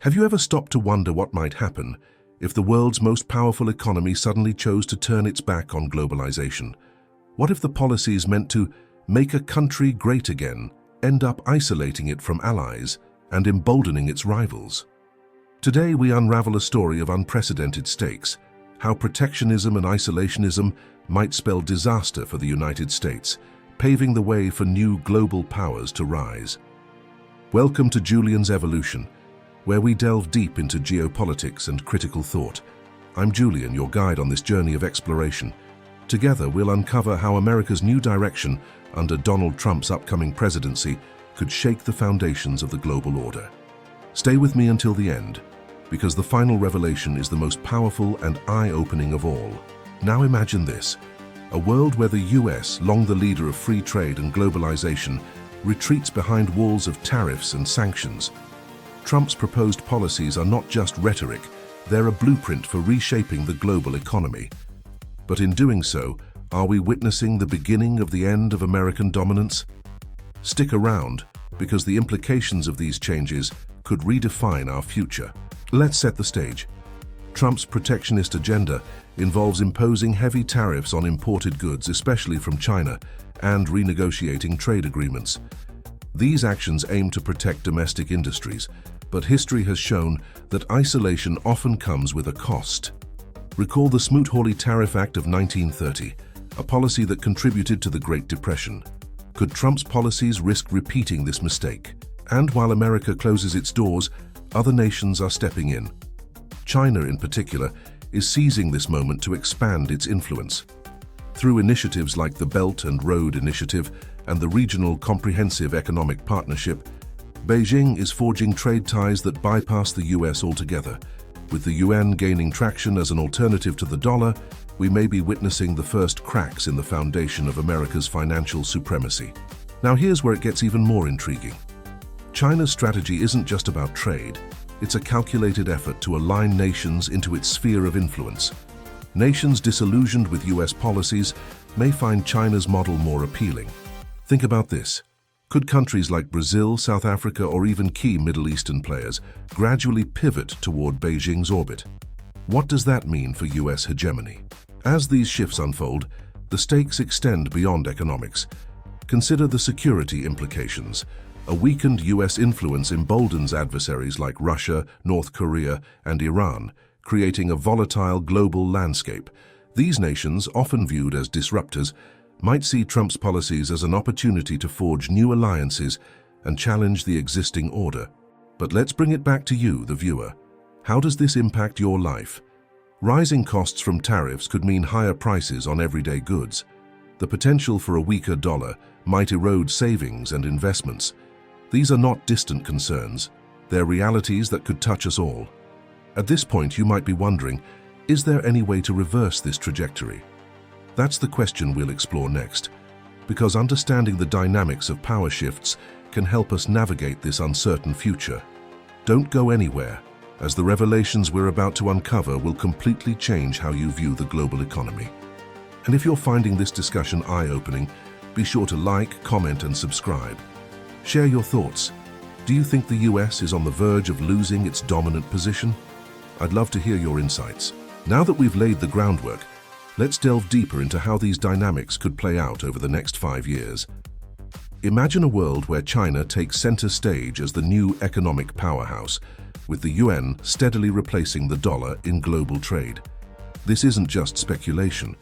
Have you ever stopped to wonder what might happen if the world's most powerful economy suddenly chose to turn its back on globalization? What if the policies meant to make a country great again end up isolating it from allies and emboldening its rivals? Today we unravel a story of unprecedented stakes, how protectionism and isolationism might spell disaster for the United States, paving the way for new global powers to rise. Welcome to Julian's Evolution, where we delve deep into geopolitics and critical thought. I'm Julian, your guide on this journey of exploration. Together, we'll uncover how America's new direction under Donald Trump's upcoming presidency could shake the foundations of the global order. Stay with me until the end, because the final revelation is the most powerful and eye-opening of all. Now imagine this: a world where the US, long the leader of free trade and globalization, retreats behind walls of tariffs and sanctions. Trump's proposed policies are not just rhetoric, they're a blueprint for reshaping the global economy. But in doing so, are we witnessing the beginning of the end of American dominance? Stick around, because the implications of these changes could redefine our future. Let's set the stage. Trump's protectionist agenda involves imposing heavy tariffs on imported goods, especially from China, and renegotiating trade agreements. These actions aim to protect domestic industries, but history has shown that isolation often comes with a cost. Recall the Smoot-Hawley Tariff Act of 1930, a policy that contributed to the Great Depression. Could Trump's policies risk repeating this mistake? And while America closes its doors, other nations are stepping in. China, in particular, is seizing this moment to expand its influence. Through initiatives like the Belt and Road Initiative and the Regional Comprehensive Economic Partnership, Beijing is forging trade ties that bypass the US altogether. With the Yuan gaining traction as an alternative to the dollar, we may be witnessing the first cracks in the foundation of America's financial supremacy. Now here's where it gets even more intriguing. China's strategy isn't just about trade, it's a calculated effort to align nations into its sphere of influence. Nations disillusioned with US policies may find China's model more appealing. Think about this. Could countries like Brazil, South Africa, or even key Middle Eastern players gradually pivot toward Beijing's orbit? What does that mean for US hegemony? As these shifts unfold, the stakes extend beyond economics. Consider the security implications. A weakened US influence emboldens adversaries like Russia, North Korea, and Iran, creating a volatile global landscape. These nations, often viewed as disruptors, might see Trump's policies as an opportunity to forge new alliances and challenge the existing order. But let's bring it back to you, the viewer. How does this impact your life? Rising costs from tariffs could mean higher prices on everyday goods. The potential for a weaker dollar might erode savings and investments. These are not distant concerns. They're realities that could touch us all. At this point, you might be wondering, is there any way to reverse this trajectory? That's the question we'll explore next, because understanding the dynamics of power shifts can help us navigate this uncertain future. Don't go anywhere, as the revelations we're about to uncover will completely change how you view the global economy. And if you're finding this discussion eye-opening, be sure to like, comment, and subscribe. Share your thoughts. Do you think the US is on the verge of losing its dominant position? I'd love to hear your insights. Now that we've laid the groundwork, let's delve deeper into how these dynamics could play out over the next 5 years. Imagine a world where China takes center stage as the new economic powerhouse, with the yuan steadily replacing the dollar in global trade. This isn't just speculation.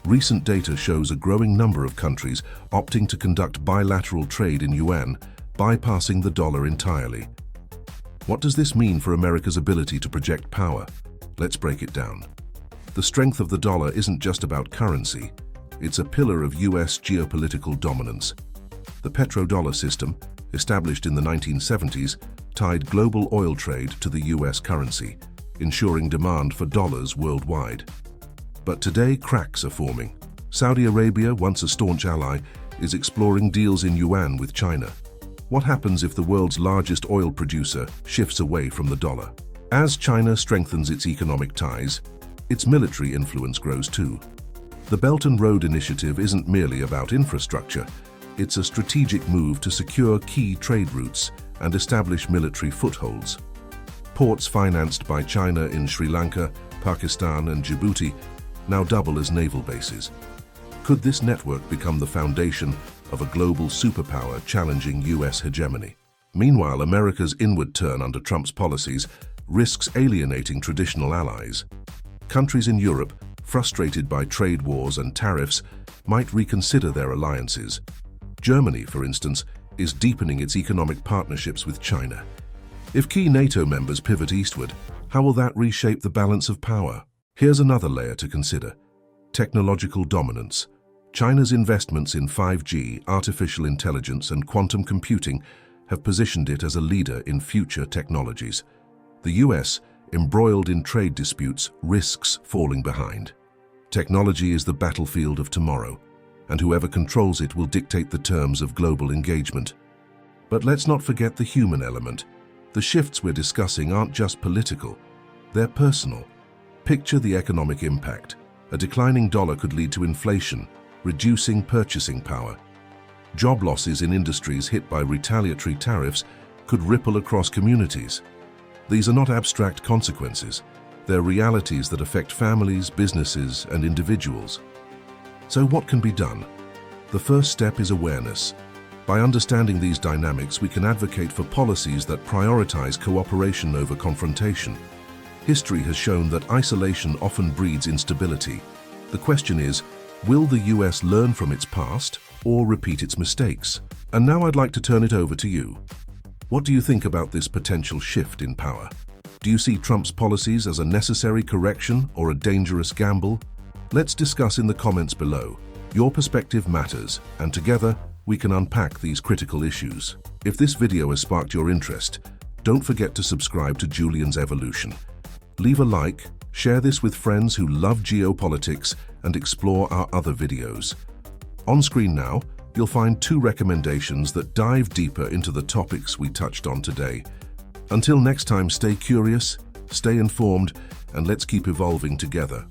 Recent data shows a growing number of countries opting to conduct bilateral trade in yuan, bypassing the dollar entirely. What does this mean for America's ability to project power? Let's break it down. The strength of the dollar isn't just about currency, it's a pillar of US geopolitical dominance. The petrodollar system, established in the 1970s, tied global oil trade to the US currency, ensuring demand for dollars worldwide. But today, cracks are forming. Saudi Arabia, once a staunch ally, is exploring deals in yuan with China. What happens if the world's largest oil producer shifts away from the dollar? As China strengthens its economic ties, its military influence grows too. The Belt and Road Initiative isn't merely about infrastructure, it's a strategic move to secure key trade routes and establish military footholds. Ports financed by China in Sri Lanka, Pakistan and Djibouti now double as naval bases. Could this network become the foundation of a global superpower challenging US hegemony? Meanwhile, America's inward turn under Trump's policies risks alienating traditional allies. Countries in Europe, frustrated by trade wars and tariffs, might reconsider their alliances. Germany, for instance, is deepening its economic partnerships with China. If key NATO members pivot eastward, how will that reshape the balance of power? Here's another layer to consider: technological dominance. China's investments in 5G, artificial intelligence, and quantum computing have positioned it as a leader in future technologies. The US, embroiled in trade disputes, risks falling behind. Technology is the battlefield of tomorrow, and whoever controls it will dictate the terms of global engagement. But let's not forget the human element. The shifts we're discussing aren't just political, they're personal. Picture the economic impact. A declining dollar could lead to inflation, reducing purchasing power. Job losses in industries hit by retaliatory tariffs could ripple across communities. These are not abstract consequences. They're realities that affect families, businesses, and individuals. So what can be done? The first step is awareness. By understanding these dynamics, we can advocate for policies that prioritize cooperation over confrontation. History has shown that isolation often breeds instability. The question is, will the US learn from its past or repeat its mistakes? And now I'd like to turn it over to you. What do you think about this potential shift in power? Do you see Trump's policies as a necessary correction or a dangerous gamble? Let's discuss in the comments below. Your perspective matters, and together we can unpack these critical issues. If this video has sparked your interest, don't forget to subscribe to Julian's Evolution. Leave a like, share this with friends who love geopolitics, and explore our other videos. On screen now, you'll find 2 recommendations that dive deeper into the topics we touched on today. Until next time, stay curious, stay informed, and let's keep evolving together.